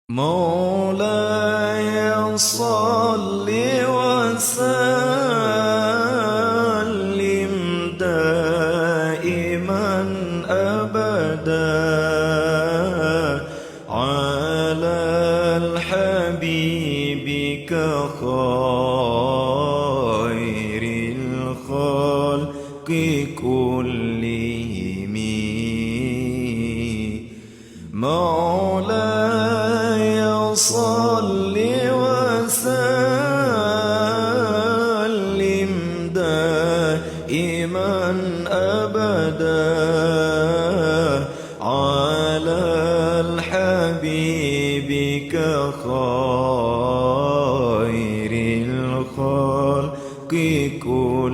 مولاي صل وسلم دائما أبدا على الحبيبك خير الخلق كلهم مولاي صل وسلم دائما أبدا على الحبيبك خير الخلق كلهم